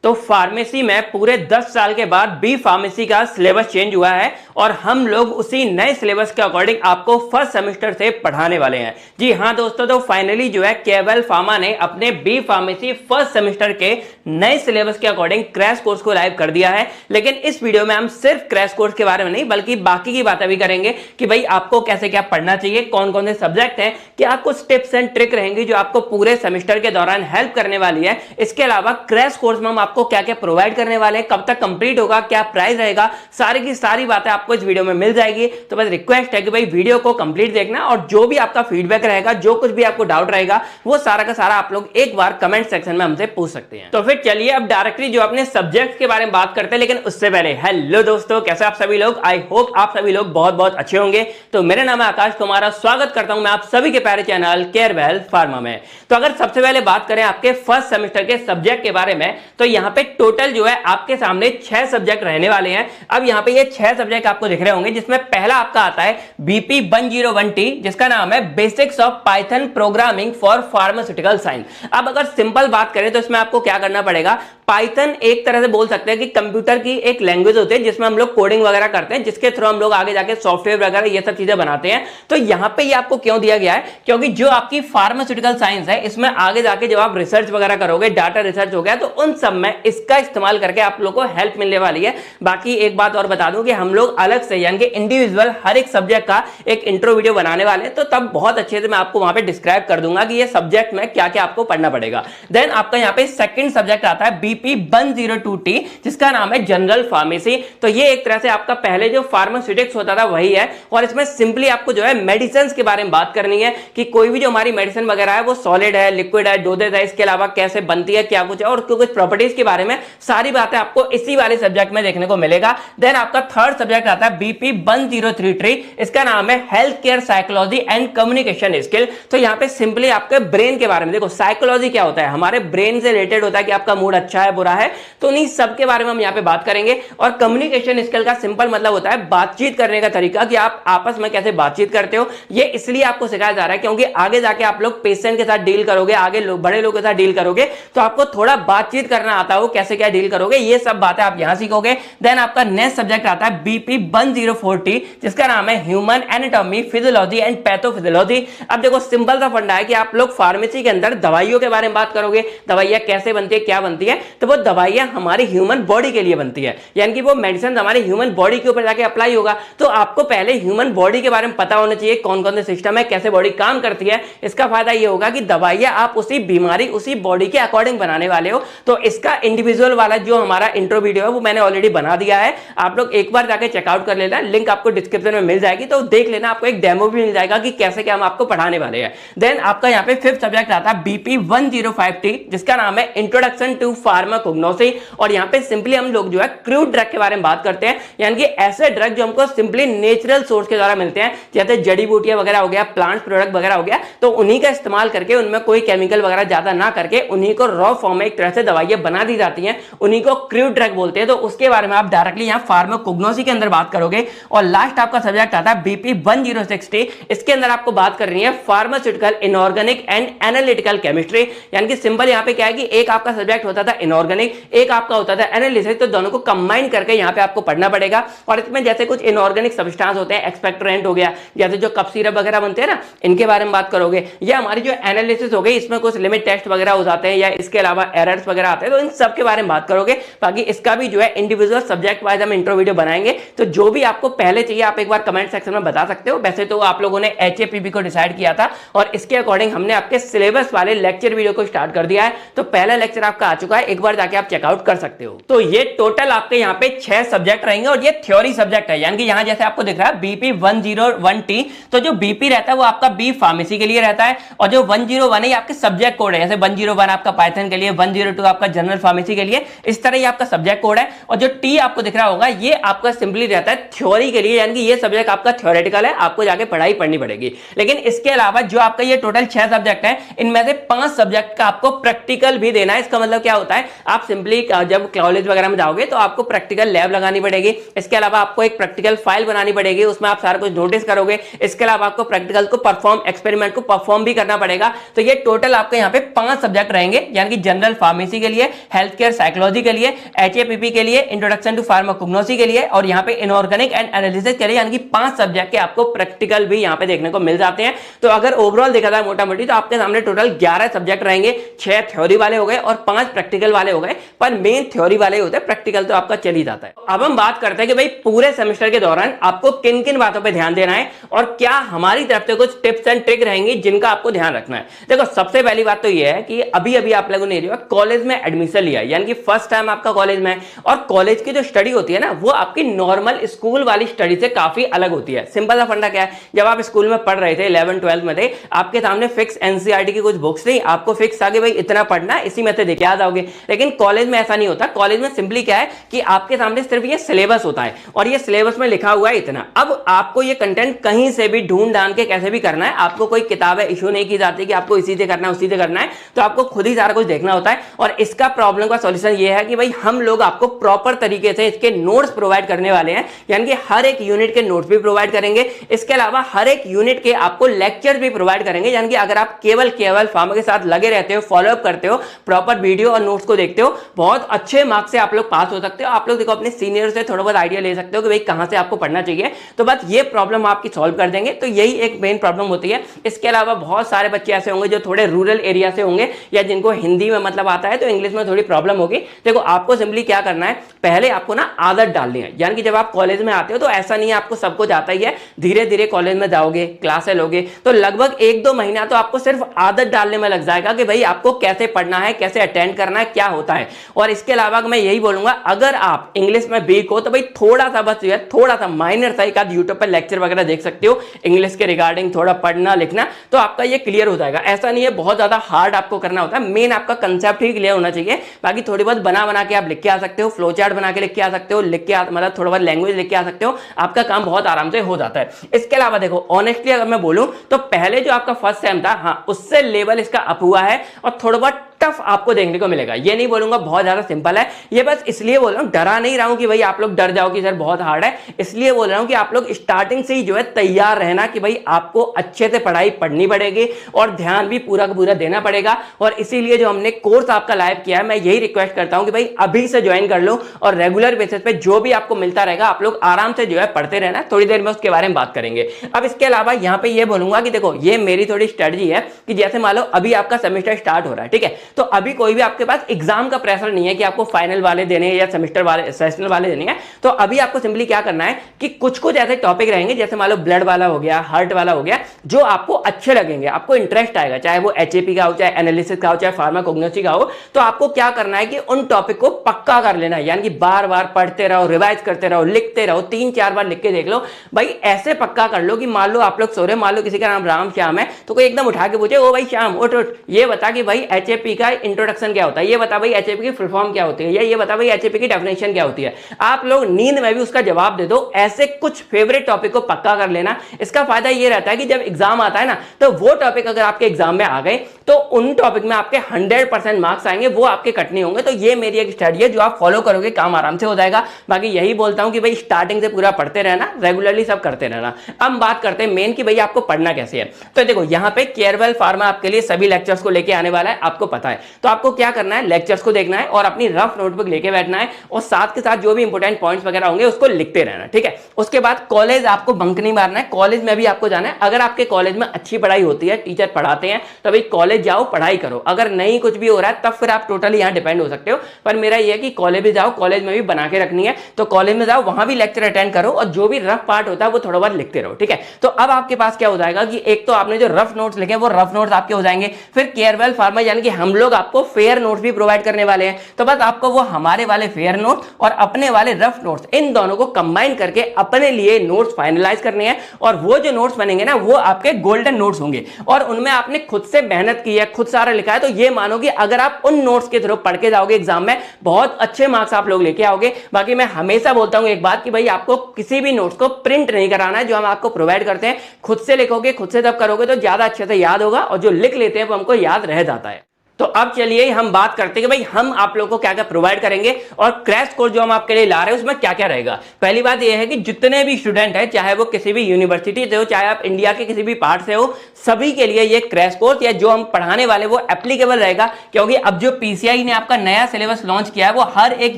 तो फार्मेसी में पूरे 10 साल के बाद बी फार्मेसी का सिलेबस चेंज हुआ है और हम लोग उसी नए सिलेबस के अकॉर्डिंग आपको फर्स्ट सेमेस्टर से पढ़ाने वाले हैं। जी हां दोस्तों, तो फाइनली जो है केवल फार्मा ने अपने बी फार्मेसी फर्स्ट सेमेस्टर के नए सिलेबस के अकॉर्डिंग क्रैश कोर्स को लाइव कर दिया है। लेकिन इस वीडियो में हम सिर्फ क्रैश कोर्स के बारे में नहीं बल्कि बाकी की बातें भी करेंगे कि भाई आपको कैसे क्या पढ़ना चाहिए, कौन कौन से सब्जेक्ट हैं, क्या कुछ टिप्स एंड ट्रिक रहेंगी जो आपको पूरे सेमेस्टर के दौरान हेल्प करने वाली है। इसके अलावा क्रैश कोर्स में हम आपको क्या क्या प्रोवाइड करने वाले हैं, कब तक कंप्लीट होगा, क्या प्राइस रहेगा, सारी की सारी बातें आपको इस वीडियो में मिल जाएगी। तो बस रिक्वेस्ट है कि भाई वीडियो को कंप्लीट देखना और जो भी आपका फीडबैक रहेगा, जो कुछ भी आपको डाउट रहेगा, वो सारा का सारा आप लोग एक बार कमेंट सेक्शन में हमसे पूछ सकते हैं। तो फिर चलिए अब डायरेक्टली जो अपने सब्जेक्ट के बारे में बात करते हैं। लेकिन उससे पहले हेलो दोस्तों, कैसे आप सभी लोग? आई होप आप सभी लोग बहुत बहुत अच्छे होंगे। तो मेरा नाम है आकाश कुमार और स्वागत करता हूं मैं आप सभी के प्यारे चैनल केयर वेल फार्मा में। तो अगर सबसे पहले बात करें आपके फर्स्ट सेमेस्टर के सब्जेक्ट के बारे में, तो यहां पे टोटल जो है आपके सामने 6 सब्जेक्ट रहने वाले हैं। अब यहां पे ये 6 सब्जेक्ट आपको दिख रहे होंगे, जिसमें पहला आपका आता है बीपी 101T, जिसका नाम है basics of Python programming for pharmaceutical science. अब अगर सिंपल बात करें तो इसमें आपको क्या करना पड़ेगा, पाइथन एक तरह से बोल सकते हैं कि कंप्यूटर की एक लैंग्वेज होती है जिसमें हम लोग कोडिंग वगैरह करते हैं, जिसके थ्रू हम लोग आगे जाके सॉफ्टवेयर वगैरह ये सब चीजें बनाते हैं। तो यहां पे ये आपको क्यों दिया गया है, क्योंकि जो आपकी फार्मास्यूटिकल साइंस है इसमें आगे जाके जब आप रिसर्च वगैरह करोगे, डाटा रिसर्च हो गया, तो उन सब में इसका इस्तेमाल करके आप लोग को हेल्प मिलने वाली है। बाकी एक बात और बता दूं कि हम लोग अलग से यानी कि इंडिविजुअल हर एक सब्जेक्ट का एक इंट्रो वीडियो बनाने वाले हैं, तो तब बहुत अच्छे से मैं आपको वहां पे डिस्क्राइब कर दूंगा कि ये सब्जेक्ट में क्या क्या आपको पढ़ना पड़ेगा। देन आपका यहाँ पे सेकंड सब्जेक्ट आता है बीपी 102T, जिसका नाम है जनरल फार्मेसी। तो ये एक तरह से आपका पहले जो फार्मास्यूटिक्स होता था वही है, और इसमें सिंपली आपको जो है मेडिसिन के बारे में बात करनी है कि कोई भी जो हमारी मेडिसिन वगैरह है वो सॉलिड है, लिक्विड है, डोजेज है, इसके अलावा कैसे बनती है, क्या कुछ है, और कुछ प्रॉपर्टीज के बारे में सारी बातें आपको इसी वाले सब्जेक्ट में देखने को मिलेगा। देन आपका थर्ड सब्जेक्ट आता है बीपी 103T, इसका नाम है health care psychology and communication skill. तो यहाँ पे सिंपली आपके ब्रेन के बारे में, देखो साइकोलॉजी क्या होता है, हमारे ब्रेन से रिलेटेड होता है कि आपका मूड अच्छा है बुरा है, तो उन्हीं सब के बारे में हम यहाँ पे बात करेंगे। और कम्युनिकेशन स्किल का सिंपल मतलब होता है बातचीत करने का तरीका, कि आप आपस में कैसे बातचीत करते हो। ये इसलिए आपको सिखाया जा रहा है क्योंकि आगे जाके आप लोग पेशेंट के साथ डील करोगे, आगे बड़े लोगों के साथ डील करोगे, तो आपको थोड़ा बातचीत करना आता हो, कैसे क्या डील करोगे, ये सब बातें आप यहां सीखोगे। देन आपका नेक्स्ट सब्जेक्ट आता है बीपी 104T, जिसका नाम है human anatomy, physiology and pathophysiology. अब देखो सिंपल सा फंडा है कि आप लोग फार्मेसी के अंदर दवाइयों के बारे में बात करोगे, दवाइयां कैसे बनती है, क्या बनती है, तो वो दवाइयां हमारी ह्यूमन बॉडी के लिए बनती है, यानी कि वो मेडिसिन हमारी ह्यूमन बॉडी के ऊपर जाके अप्लाई होगा। तो आपको पहले ह्यूमन बॉडी के बारे में पता होना चाहिए, कौन कौन से सिस्टम है, कैसे बॉडी काम करती है। इसका फायदा ये होगा कि दवाइयां आप उसी बीमारी उसी बॉडी के अकॉर्डिंग बनाने वाले हो। तो इसका इंडिविजुअल वाला जो हमारा इंट्रो वीडियो है वो मैंने ऑलरेडी बना दिया है, आप लोग एक बार जाके चेकआउट कर लेना, लिंक आपको डिस्क्रिप्शन में मिल जाएगी, तो देख लेना, आपको एक डेमो भी मिल जाएगा कि कैसे क्या हम आपको पढ़ाने वाले हैं। देन आपका यहाँ पे फिफ्थ सब्जेक्ट आता है बीपी 105T, जिसका नाम है इंट्रोडक्शन टू फार्माकोग्नोसी। और यहाँ पे सिंपली हम लोग जो है क्रूड ड्रग के बारे में बात करते हैं, यानी कि ऐसे ड्रग जो हमको सिंपली नेचुरल सोर्स के द्वारा मिलते हैं, जैसे जड़ी बूटियां वगैरह हो गया, प्लांट प्रोडक्ट वगैरह हो गया, तो उन्हीं का इस्तेमाल करके, उनमें कोई केमिकल वगैरह ज्यादा ना करके, उन्हीं को रॉ फॉर्म में एक तरह से दवाइयां बना दी जाती हैं, उन्हीं को क्रूड ड्रग बोलते हैं। तो उसके बारे में आप डायरेक्टली यहाँ फार्माकोग्नोसी के अंदर बात करोगे। और लास्ट आपका सब्जेक्ट आता है बीपी 106T, इसके अंदर आपको बात करनी है pharmaceutical inorganic and analytical chemistry. यानी कि सिंपल यहाँ पे क्या है कि एक आपका सब्जेक्ट होता था इनऑर्गेनिक, एक आपका होता था एनालिसिस, तो दोनों को कंबाइन करके यहाँ पे आपको पढ़ना पड़ेगा। और इसमें जैसे कुछ इनऑर्गेनिक सब्सटेंस होते हैं, एक्सपेक्टोरेंट हो गया, जैसे जो कफ सिरप वगैरह बनते हैं ना, इनके बारे में बात करोगे। या हमारी जो एनालिसिस हो गई, इसमें कुछ लिमिट टेस्ट वगैरह हो जाते हैं, या इसके अलावा एरर्स वगैरह आते हैं, तो इन सब के बारे में बात करोगे। बाकी इसका भी जो है इंडिविजुअल सब्जेक्ट वाइज हम इंट्रो वीडियो बनाएंगे, तो जो भी आपको पहले चाहिए आप एक बार कमेंट सेक्शन में बता सकते हो। वैसे तो आप लोगों ने HAPP को डिसाइड किया था और इसके अकॉर्डिंग हमने आपके सिलेबस वाले लेक्चर वीडियो को स्टार्ट कर दिया है, तो पहला लेक्चर आपका आ चुका है, एक बार जाके आप चेकआउट कर सकते हो। तो ये टोटल आपके यहाँ पे 6 सब्जेक्ट रहेंगे और ये थ्योरी सब्जेक्ट है, यानी कि यहाँ जैसे आपको दिख रहा है बीपी 101T, तो जो बीपी रहता है वो आपका बी फार्मेसी के लिए रहता है, और जो 101 है आपके सब्जेक्ट कोड है, जैसे 101 आपका पाइथन के लिए, 102 आपका जनरल फार्मेसी के लिए, इस तरह ये आपका सब्जेक्ट कोड है। और जो टी आपको दिख रहा होगा ये आपका सिंपली रहता है थ्योरी के लिए, यानी कि ये सब्जेक्ट आपका थ्योरेटिकल है, आपको जाके पढ़ाई पढ़नी पड़ेगी। लेकिन इसके अलावा जो आपका ये टोटल 6 सब्जेक्ट है, इनमें से 5 सब्जेक्ट का आपको प्रैक्टिकल भी देना है। इसका मतलब क्या होता है आप सिंपली जब कॉलेज वगैरह में जाओगे तो आपको प्रैक्टिकल लैब लगानी पड़ेगी, इसके अलावा आपको एक प्रैक्टिकल फाइल बनानी पड़ेगी, उसमें आप सारा कुछ नोटिस करोगे, इसके अलावा आपको प्रैक्टिकल को परफॉर्म, एक्सपेरिमेंट को परफॉर्म भी करना पड़ेगा। तो ये टोटल आपके यहाँ पे 5 सब्जेक्ट रहेंगे, यानी कि जनरल फार्मेसी के लिए, हेल्थ केयर साइकोलॉजी के लिए, HAPP के लिए, इंट्रोडक्शन टू फार्माकोग्नोसी के लिए और यहाँ पे इनऑर्गेनिक एंड एनालिसिस के लिए, यानी कि 5 सब्जेक्ट के आपको प्रैक्टिकल भी यहाँ पे देखने को मिल जाते हैं। तो अगर ओवरऑल देखा जाए मोटा मोटी तो आपके सामने टोटल 11 सब्जेक्ट रहेंगे, 6 थ्योरी वाले हो गए और 5 प्रैक्टिकल वाले हो गए, पर मेन थ्योरी वाले होते हैं, प्रैक्टिकल तो आपका चल ही जाता है। अब हम बात करते हैं कि भाई पूरे सेमेस्टर के दौरान आपको किन किन बातों पे ध्यान देना है और क्या हमारी तरफ से कुछ टिप्स एंड ट्रिक रहेंगी जिनका आपको ध्यान रखना है। देखो सबसे पहली बात तो यह है कि अभी अभी आप लोगों ने कॉलेज में एडमिशन लिया, यानी कि फर्स्ट टाइम आपका कॉलेज में है, और कॉलेज की जो स्टडी होती है ना वो आपकी नॉर्मल स्कूल वाली स्टडी से काफी अलग होती है। सिंपल सा फंडा क्या है, जब आप स्कूल में पढ़ रहे थे 11 12 में थे, आपके सामने फिक्स एनसीईआरटी की कुछ बुक्स नहीं, आपको फिक्स था कि भाई इतना पढ़ना है, इसी में से देख के आ जाओगे। लेकिन कॉलेज में ऐसा नहीं होता, कॉलेज में सिंपली क्या है कि आपके सामने सिर्फ ये सिलेबस होता है और ये सिलेबस में लिखा हुआ है इतना। अब आपको ये कंटेंट कहीं से भी ढूंढ ढांड के कैसे भी करना है, आपको कोई किताबें इशू नहीं की जाती कि आपको इसी से करना है उसी से करना है, तो आपको खुद ही सारा कुछ देखना होता है। और इसका प्रॉब्लम का सॉल्यूशन ये है कि भाई हम लोग आपको प्रॉपर तरीके से इसके नोट्स प्रोवाइड करने वाले हैं, यानी कि हर एक यूनिट के नोट्स भी प्रोवाइड करेंगे, इसके अलावा हर एक यूनिट के आपको लेक्चर भी प्रोवाइड करेंगे। यानी कि अगर आप केवल फार्मा के साथ लगे रहते हो, फॉलोअप करते हो, प्रॉपर वीडियो और नोट्स को देखते हो, बहुत अच्छे मार्क्स से आप लोग पास हो सकते हो। आप लोग देखो अपने सीनियर से थोड़ा बहुत आइडिया ले सकते हो कि भाई कहां से आपको पढ़ना चाहिए, तो बस ये प्रॉब्लम आपकी सॉल्व कर देंगे। तो यही एक मेन प्रॉब्लम होती है। इसके अलावा बहुत सारे बच्चे ऐसे होंगे जो थोड़े रूरल एरिया से होंगे या जिनको हिंदी में मतलब आता है तो इंग्लिश में थोड़ी प्रॉब्लम होगी। देखो आपको सिंपली क्या करना है, पहले आपको ना आदत डालनी है, यानी कि जब आप कॉलेज में आते हो तो ऐसा नहीं है आपको सब कुछ आता ही है, धीरे धीरे कॉलेज में जाओगे, क्लासें लोगे, तो लगभग 1-2 महीना तो आपको सिर्फ आदत डालने में लग जाएगा कि भाई आपको कैसे पढ़ना है, कैसे अटेंड करना है, क्या होता है। और इसके अलावा मैं यही बोलूंगा, अगर आप इंग्लिश में वीक हो तो भाई थोड़ा सा बस थोड़ा सा माइनर सा एक आध यूट्यूब पर लेक्चर वगैरह देख सकते हो इंग्लिश के रिगार्डिंग, थोड़ा पढ़ना लिखना, तो आपका ये क्लियर हो जाएगा। ऐसा नहीं है बहुत ज्यादा हार्ड आपको करना होता है, मेन आपका कंसेप्ट ही क्लियर होना चाहिए। बाकी थोड़ी बहुत बना के आप लिख के आ सकते हो, फ्लो चार्ट बना के लिख के आ सकते हो, मतलब थोड़ा बहुत लैंग्वेज लिख के आ सकते हो, आपका काम बहुत आराम से हो जाता है। इसके अलावा देखो ऑनेस्टली अगर मैं बोलूं तो पहले जो आपका फर्स्ट सेम था, हाँ उससे लेवल इसका अप हुआ है और थोड़ा बहुत टफ आपको देखने को मिलेगा। ये नहीं बोलूंगा बहुत ज्यादा सिंपल है, ये बस इसलिए बोल रहा हूं, डरा नहीं रहा हूं कि भाई आप लोग डर जाओ कि सर बहुत हार्ड है, इसलिए बोल रहा हूं कि आप लोग स्टार्टिंग से ही जो है तैयार रहना कि भाई आपको अच्छे से पढ़ाई पढ़नी पड़ेगी और ध्यान भी पूरा का पूरा देना पड़ेगा। और इसीलिए जो हमने कोर्स आपका लाइव किया है, मैं यही रिक्वेस्ट करता हूं कि भाई अभी से ज्वाइन कर लो और रेगुलर बेसिस पे जो भी आपको मिलता रहेगा आप लोग आराम से जो है पढ़ते रहना। थोड़ी देर में उसके बारे में बात करेंगे। अब इसके अलावा यहां पे ये बोलूंगा कि देखो ये मेरी थोड़ी स्ट्रेटजी है कि जैसे मान लो अभी आपका सेमेस्टर स्टार्ट हो रहा है, ठीक है, तो अभी कोई भी आपके पास एग्जाम का प्रेशर नहीं है कि आपको फाइनल वाले देने या सेमेस्टर वाले सेशनल वाले देने हैं। तो अभी आपको सिंपली क्या करना है कि कुछ कुछ ऐसे टॉपिक रहेंगे, जैसे मान लो ब्लड वाला हो गया, हार्ट वाला हो गया, जो आपको अच्छे लगेंगे, आपको इंटरेस्ट आएगा, चाहे वो HAP का हो, चाहे एनालिसिस का हो, चाहे फार्माकोग्नोसी का हो। तो आपको क्या करना है कि उन टॉपिक को पक्का कर लेना है, यानी कि बार बार पढ़ते रहो, रिवाइज करते रहो, लिखते रहो, 3-4 बार लिख के देख लो। भाई ऐसे पक्का कर लो कि मान लो आप लोग सो रहे, मान लो किसी का नाम राम श्याम है, तो कोई एकदम उठा के पूछे, ओ भाई श्याम उठ उठ, ये बता कि भाई HAP का इंट्रोडक्शन क्या होता है, ये बता भाई HAP की फुल फॉर्म क्या होती है, या ये बता भाई HAP की डेफिनेशन क्या होती है। आप लोग नींद में भी उसका जवाब दे दो। ऐसे कुछ फेवरेट टॉपिक को पक्का कर लेना। इसका फायदा ये रहता है कि जब एग्जाम आता है ना, तो वो टॉपिक अगर आपके एग्जाम में आ गए तो उन टॉपिक में आपके 100% मार्क्स आएंगे, वो आपके कट नहीं होंगे। तो ये मेरी एक स्ट्रेटजी है, जो आप फॉलो करोगे काम आराम से हो जाएगा। बाकी यही बोलता हूं कि भाई स्टार्टिंग से पूरा पढ़ते रहना, रेगुलरली सब करते रहना। अब बात करते हैं मेन कि भाई आपको पढ़ना कैसे है। तो देखो यहाँ पे केयरवेल फार्मा आपके लिए सभी लेक्चर्स को लेके आने वाला है, आपको पता है। तो आपको क्या करना है, लेक्चर्स को देखना है और अपनी रफ नोटबुक लेके बैठना है और साथ के साथ जो भी इंपोर्टेंट पॉइंट्स वगैरह होंगे उसको लिखते रहना, ठीक है। उसके बाद कॉलेज आपको बंक नहीं मारना है, कॉलेज में भी आपको जाना है। अगर आपके कॉलेज में अच्छी पढ़ाई होती है, टीचर पढ़ाते हैं, तो भाई कॉलेज जाओ, पढ़ाई करो। अगर नहीं कुछ भी हो रहा है तब फिर आप टोटली यहाँ डिपेंड हो सकते हो। पर मेरा यह है कि कॉलेज भी जाओ, कॉलेज में भी बना के रखनी है, तो कॉलेज में जाओ, वहां भी लेक्चर अटेंड करो और जो भी रफ पार्ट होता है वो थोड़ा बहुत लिखते रहो, ठीक है। तो अब आपके पास क्या हो जाएगा कि एक तो आपने जो रफ नोट्स लिखे वो रफ नोट्स आपके हो जाएंगे। फिर केयरवेल फार्मा यानी कि हम लोग आपको फेयर नोट्स भी प्रोवाइड करने वाले हैं, तो बस आपको वो हमारे वाले फेयर नोट और अपने वाले रफ नोट्स, इन दोनों को कंबाइन करके अपने लिए नोट्स फाइनलाइज करने हैं। और वो जो नोट्स बनेंगे ना, वो आपके गोल्डन नोट्स होंगे और उनमें आपने खुद से मेहनत की है, खुद सारा लिखा है। तो ये मानो कि अगर आप उन नोट्स के थ्रू पढ़ के जाओगे एग्जाम में, बहुत अच्छे मार्क्स आप लोग लेके आओगे। बाकी मैं हमेशा बोलता हूं एक बात कि भाई आपको किसी भी नोट्स को प्रिंट नहीं कराना है, जो हम आपको प्रोवाइड करते हैं खुद से लिखोगे, खुद से तब करोगे तो ज्यादा अच्छे से याद होगा, और जो लिख लेते हैं वो हमको याद रह जाता है। तो अब चलिए हम बात करते हैं कि भाई हम आप लोगों को क्या क्या प्रोवाइड करेंगे और क्रैश कोर्स जो हम आपके लिए ला रहे हैं उसमें क्या क्या रहेगा। पहली बात यह है कि जितने भी स्टूडेंट हैं, चाहे वो किसी भी यूनिवर्सिटी से हो, चाहे आप इंडिया के किसी भी पार्ट से हो, सभी के लिए ये क्रैश कोर्स या जो हम पढ़ाने वाले वो एप्लीकेबल रहेगा। क्योंकि अब जो पीसीआई ने आपका नया सिलेबस लॉन्च किया है वो हर एक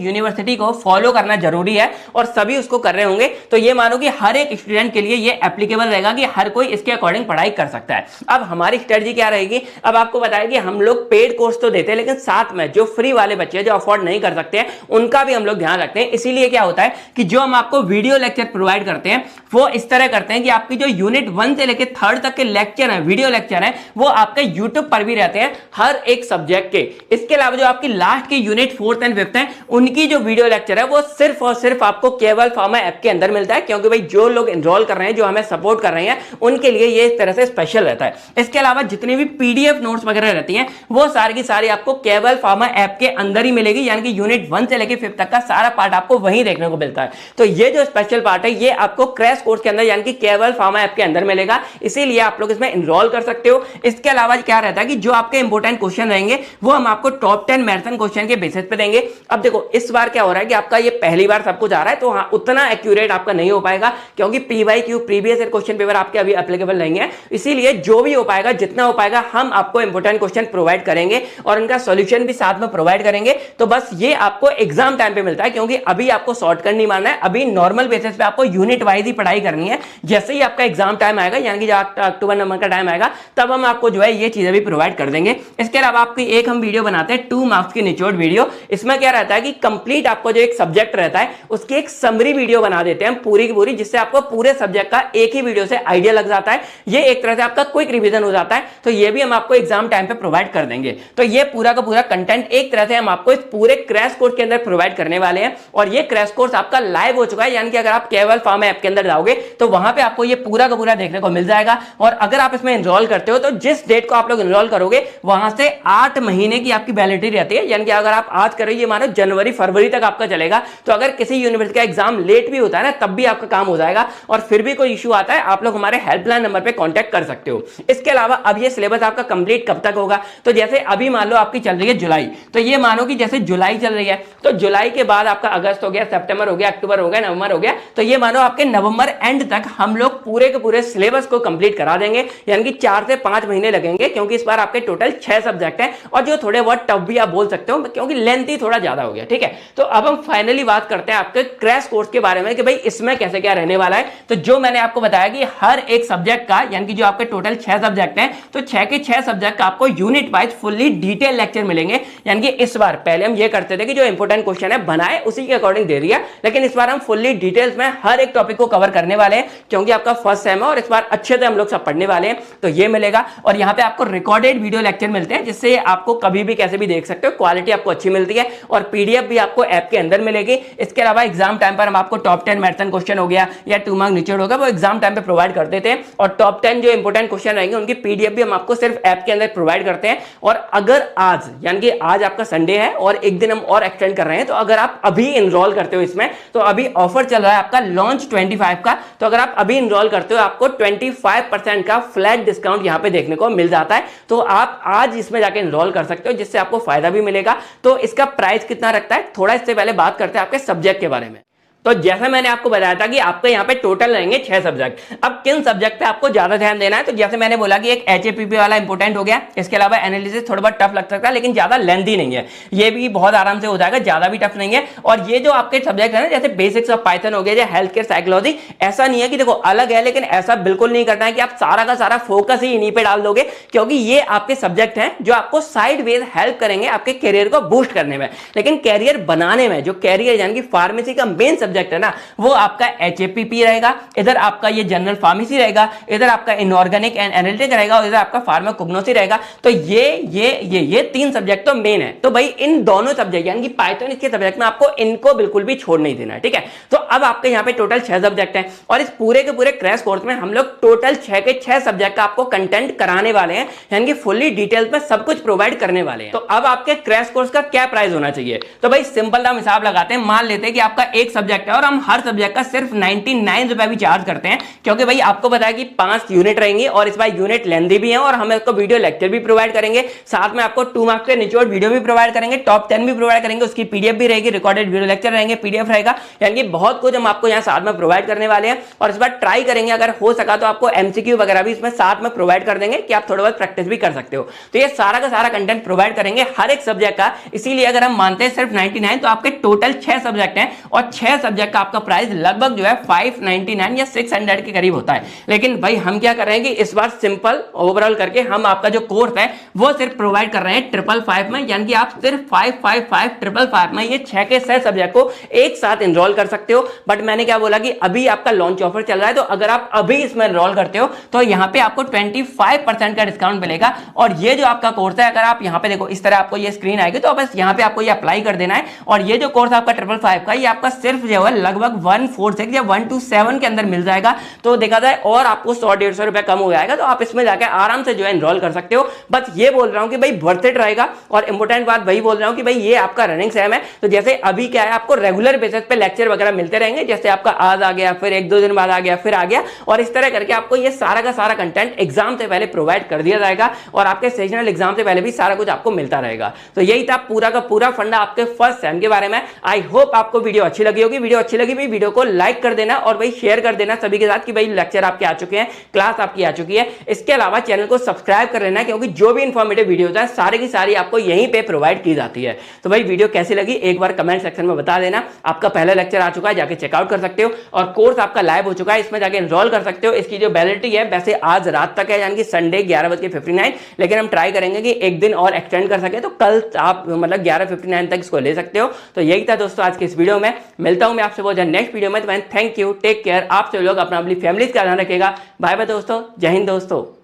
यूनिवर्सिटी को फॉलो करना जरूरी है और सभी उसको कर रहे होंगे। तो ये मानो कि हर एक स्टूडेंट के लिए ये एप्लीकेबल रहेगा कि हर कोई इसके अकॉर्डिंग पढ़ाई कर सकता है। अब हमारी स्ट्रेटजी क्या रहेगी, अब आपको बताया कि हम लोग पेड कोर्स तो देते हैं, लेकिन साथ में जो फ्री वाले बच्चे हैं जो अफोर्ड नहीं कर सकते हैं उनका भी हम लोग ध्यान रखते हैं। इसीलिए क्या होता है कि जो हम आपको वीडियो लेक्चर प्रोवाइड करते हैं वो इस तरह करते हैं कि आपकी जो यूनिट 1 से लेकर 3rd तक के लेक्चर हैं, वीडियो लेक्चर हैं, वो आपके यूट्यूब पर भी रहते हैं हर एक सब्जेक्ट के। इसके अलावा जो आपकी लास्ट की यूनिट 4th एंड 5th है उनकी जो वीडियो लेक्चर है वो सिर्फ और सिर्फ आपको केवल फार्मा ऐप के अंदर मिलता है। क्योंकि भाई जो लोग एनरोल कर रहे हैं, जो हमें सपोर्ट कर रहे हैं, उनके लिए ये इस तरह से स्पेशल रहता है। इसके अलावा जितनी भी पीडीएफ नोट्स वगैरह रहती हैं वो सारी की सारी आपको केवल फार्मा ऐप के अंदर ही मिलेगी। यानी कि यूनिट 1 से लेकर 5th तक का सारा पार्ट आपको वहीं देखने को मिलता है। तो ये जो स्पेशल पार्ट है ये आपको क्रैश कोर्स के अंदर यानी कि केवल फार्मा ऐप के अंदर मिलेगा, इसीलिए आप लोग इसमें एनरोल कर सकते हो। इसके अलावा क्या रहता है कि जो आपके इंपोर्टेंट क्वेश्चन रहेंगे वो हम आपको टॉप 10 मैराथन क्वेश्चन के बेसिस पे देंगे। अब देखो इस बार क्या हो रहा है कि आपका ये पहली बार सब कुछ आ रहा है, तो हाँ उतना एक्यूरेट आपका नहीं हो पाएगा क्योंकि PYQ previous year question paper आपके अभी एप्लीकेबल नहीं है। इसीलिए जो भी हो पाएगा, जितना हो पाएगा, हम आपको इंपोर्टेंट क्वेश्चन प्रोवाइड करेंगे और उनका सॉल्यूशन भी साथ में प्रोवाइड करेंगे। तो बस ये आपको एग्जाम टाइम पे मिलता है क्योंकि अभी आपको शॉर्टकट नहीं मारना है, अभी नॉर्मल बेसिस पे आपको यूनिट वाइज ही पढ़ाई करनी है। जैसे ही आपका एग्जाम टाइम आएगा यानी कि अक्टूबर नवंबर का टाइम आएगा तब हम आपको जो है ये चीजें भी प्रोवाइड कर देंगे। इसके अलावा आपकी एक हम वीडियो बनाते हैं 2 मार्क्स की निचोड़ वीडियो। इसमें क्या रहता है कि कंप्लीट आपको जो एक सब्जेक्ट रहता है उसकी एक समरी वीडियो बना देते हैं पूरी की पूरी, जिससे आपको पूरे सब्जेक्ट का एक ही वीडियो से आइडिया लग जाता है। ये एक तरह से आपका क्विक रिवीजन हो जाता है। तो ये भी हम आपको एग्जाम टाइम पे प्रोवाइड कर देंगे। तो ये पूरा का पूरा कंटेंट एक तरह से हम आपको इस पूरे क्रैश कोर्स के अंदर प्रोवाइड करने वाले हैं। और ये क्रैश कोर्स आपका लाइव हो चुका है, यानी कि अगर आप केवल फार्मा ऐप के अंदर जाओगे तो वहां पे आपको ये पूरा का पूरा देखने को मिल जाएगा। और अगर आप इसमें एनरोल करते हो तो जिस डेट को आप लोग एनरोल करोगे वहां से 8 महीने की आपकी वैलिडिटी रहती है। यानी कि अगर आप आज करो, ये मानो जनवरी फरवरी तक आपका चलेगा। तो अगर किसी यूनिवर्सिटी का एग्जाम लेट भी होता है ना तब भी आपका काम हो जाएगा। और फिर भी कोई इशू आता है आप लोग हमारे हेल्पलाइन नंबर पे कांटेक्ट कर सकते हो। इसके अलावा अब ये सिलेबस आपका कंप्लीट कब तक होगा, तो जैसे अभी मान लो आपकी चल रही है जुलाई, तो ये मानो कि जैसे जुलाई चल रही है तो जुलाई के बाद आपका अगस्त हो गया, सितंबर हो गया, अक्टूबर हो गया, नवंबर हो गया, तो ये मानो आपके नवंबर एंड तक हम लोग पूरे के पूरे सिलेबस को कंप्लीट करा देंगे। यानी कि 4 से 5 महीने लगेंगे क्योंकि इस बार आपके टोटल 6 सब्जेक्ट हैं और जो थोड़े बहुत टफ भी आप बोल सकते हो क्योंकि लेंथ ही थोड़ा ज्यादा हो गया। ठीक है, तो अब हम फाइनली बात करते हैं आपके क्रैश कोर्स के बारे में कि भाई इसमें कैसे क्या रहने वाला है। तो जो मैंने आपको बताया कि हर एक सब्जेक्ट का यानी कि जो आपके टोटल 6 सब्जेक्ट हैं तो 6 के 6 सब्जेक्ट का आपको unit wise fully detail lecture मिलेंगे। यानी कि इस बार पहले हम ये करते थे कि जो इंपोर्टेंट क्वेश्चन है बनाए उसी के अकॉर्डिंग दे दिया, लेकिन इस बार हम फुल्ली डिटेल्स में हर एक टॉपिक को कवर करने वाले हैं क्योंकि आपका फर्स्ट सेम है और इस बार अच्छे से हम लोग सब पढ़ने वाले हैं। तो ये मिलेगा और यहाँ पे आपको रिकॉर्डेड वीडियो लेक्चर मिलते हैं जिससे आपको कभी भी कैसे भी देख सकते हो, क्वालिटी आपको अच्छी मिलती है और पीडीएफ भी आपको ऐप के अंदर मिलेगी। इसके अलावा एग्जाम टाइम पर हम आपको टॉप 10 मैराथन क्वेश्चन हो गया या 2 मार्क निचोड़ होगा वो एग्जाम टाइम पे प्रोवाइड कर देते हैं और टॉप 10 जो इंपोर्टेंट क्वेश्चन रहेंगे उनकी पीडीएफ भी हम आपको सिर्फ ऐप के अंदर प्रोवाइड करते हैं। और अगर आज यानी कि आज आपका संडे है और एक दिन हम और एक्सटेंड कर रहे हैं, तो अगर आप अभी इनरोल करते हो इसमें तो अभी ऑफर चल रहा है आपका लॉन्च 25 का, तो अगर आप अभी इनरोल करते हो आपको 25% का फ्लैट डिस्काउंट यहां पे देखने को मिल जाता है। तो आप आज इसमें जाके इनरोल कर सकते हो जिससे आपको फायदा भी मिलेगा। तो इसका प्राइस कितना रखता है, थोड़ा इससे पहले बात करते हैं आपके सब्जेक्ट के बारे में। तो जैसा मैंने आपको बताया था कि आपके यहाँ पे टोटल रहेंगे 6 सब्जेक्ट। अब किन सब्जेक्ट पे आपको ज्यादा ध्यान देना है, तो जैसे मैंने बोला कि एक HAPP वाला इंपोर्टेंट हो गया। इसके अलावा एनालिसिस थोड़ा बहुत टफ लग सकता है लेकिन ज्यादा लेंथी नहीं है, ये भी बहुत आराम से हो जाएगा, ज्यादा भी टफ नहीं है। और ये जो आपके सब्जेक्ट है ना जैसे बेसिक्स ऑफ पाइथन हो गया या हेल्थ केयर साइकोलॉजी, ऐसा नहीं है कि देखो अलग है, लेकिन ऐसा बिल्कुल नहीं करना है कि आप सारा का सारा फोकस ही इन्हीं पे डाल दोगे क्योंकि ये आपके सब्जेक्ट हैं जो आपको साइड वेज हेल्प करेंगे आपके करियर को बूस्ट करने में। लेकिन कैरियर बनाने में जो कैरियर यानी कि फार्मेसी का मेन सब्जेक्ट है ना वो आपका HAPP रहेगा, इधर आपका ये जनरल फार्मेसी रहेगा, इधर आपका इनऑर्गेनिक एंड एनालिटिक रहेगा और इधर आपका फार्माकोग्नोसी रहेगा। तो ये 3 सब्जेक्ट तो मेन है। तो भाई इन दोनों सब्जेक्ट यानी कि पाइथन इसके सब्जेक्ट में आपको इनको बिल्कुल भी छोड़ नहीं देना है। ठीक है, तो अब आपके यहाँ पे टोटल 6 सब्जेक्ट हैं और इस पूरे के पूरे क्रैश कोर्स में हम लोग टोटल 6 के 6 सब्जेक्ट का आपको कंटेंट कराने वाले हैं, यानी कि फुल्ली डिटेल्स में सब कुछ प्रोवाइड करने वाले हैं। तो अब आपके क्रैश कोर्स का क्या प्राइस होना चाहिए, तो भाई सिंपल हम हिसाब लगाते हैं। मान लेते हैं कि आपका एक सब्जेक्ट सब्जेक्ट है और हम हर सब्जेक्ट का सिर्फ 99 रुपए भी चार्ज करते हैं, क्योंकि भाई आपको पता है कि 5 यूनिट रहेंगी और इस बार यूनिट लेंथी भी है और हम आपको वीडियो लेक्चर भी प्रोवाइड करेंगे, साथ में आपको 2 मार्क्स के निचोड़ वीडियो भी प्रोवाइड करेंगे, टॉप 10 भी प्रोवाइड करेंगे, उसकी पीडीएफ भी रहेगी, रिकॉर्डेड वीडियो लेक्चर रहेंगे, पीडीएफ रहेगा, यानी बहुत कुछ हम आपको यहाँ साथ में प्रोवाइड करने वाले हैं। और इस बार ट्राई करेंगे अगर हो सका तो आपको एमसीक्यू वगैरह भी इसमें साथ में प्रोवाइड कर देंगे कि आप थोड़ा बहुत प्रैक्टिस भी कर सकते हो। तो ये सारा का सारा कंटेंट प्रोवाइड करेंगे हर एक सब्जेक्ट का, इसीलिए अगर हम मानते हैं सिर्फ 99 तो आपके टोटल 6 सब्जेक्ट हैं और 6 सब्जेक्ट का आपका प्राइस लगभग जो है 599 या 600 के करीब होता है। लेकिन भाई हम क्या कर रहे हैं कि इस बार सिंपल ओवरऑल करके हम आपका जो कोर्स है वो सिर्फ प्रोवाइड कर रहे हैं 555 में, यानी कि आप सिर्फ 555 555 में ये 6 के 6 सब्जेक्ट को एक साथ एनरोल कर सकते हो। बट मैंने क्या बोला कि अभी आपका लॉन्च ऑफर चल रहा है, तो अगर आप अभी इसमें एनरोल करते हो तो यहाँ पे आपको 25% का डिस्काउंट मिलेगा। और ये जो आपका कोर्स है, अगर आप यहाँ पे देखो इस तरह आपको ये स्क्रीन आएगी, तो बस यहाँ पे आपको ये अप्लाई कर देना है और ये जो कोर्स आपका 555 का, ये आपका सिर्फ जो है लगभग 146 या 127 के अंदर मिल जाएगा। तो देखा जाए और आपको 100-150 रुपए कम हो जाएगा, तो आप इसमें जाकर आराम से जो है एनरोल कर सकते हो। बस ये बोल रहा हूं कि भाई वर्थ इट रहेगा। और इंपॉर्टेंट बात वही बोल रहा हूं कि भाई ये आपका रनिंग सेम है, तो जैसे अभी क्या है आपको रेगुलर बेसिस पे लेक्चर वगैरह मिलते रहेंगे, जैसे आपका आज आ गया, फिर 1-2 दिन बाद आ गया, फिर आ गया, और इस तरह करके आपको ये सारा का सारा कंटेंट एग्जाम से पहले प्रोवाइड कर दिया जाएगा और आपके सेशनल एग्जाम से पहले भी सारा कुछ आपको मिलता रहेगा। तो यही था पूरा का पूरा फंडा आपके फर्स्ट सेम के बारे में। आई होप आपको वीडियो अच्छी लगी होगी। वीडियो अच्छी लगी भाई वीडियो को लाइक कर देना और भाई शेयर कर देना सभी के साथ कि भाई लेक्चर आपके आ चुके हैं, क्लास आपकी आ चुकी है। इसके अलावा चैनल को सब्सक्राइब कर लेना, क्योंकि जो भी इंफॉर्मेटिव वीडियोस है सारी की सारी आपको यहीं पे प्रोवाइड की जाती है। तो भाई वीडियो कैसी लगी एक बार कमेंट सेक्शन में बता देना। आपका पहला लेक्चर आ चुका है, जाके चेकआउट कर सकते हो, और कोर्स आपका लाइव हो चुका है, इसमें जाके एनरोल कर सकते हो। इसकी जो वैलिडिटी है वैसे आज रात तक है, यानी कि संडे 11:59, लेकिन हम ट्राई करेंगे कि एक दिन और एक्सटेंड कर सके, तो कल आप मतलब 11:59 तक इसको ले सकते हो। तो यही था दोस्तों आज के इस वीडियो में। मिलता हूं मैं आपसे बहुत जल्द नेक्स्ट वीडियो में। थैंक यू, टेक केयर, आप सभी लोग अपनी फैमिली का ध्यान रखिएगा। बाय बाय दोस्तों, जय हिंद दोस्तों।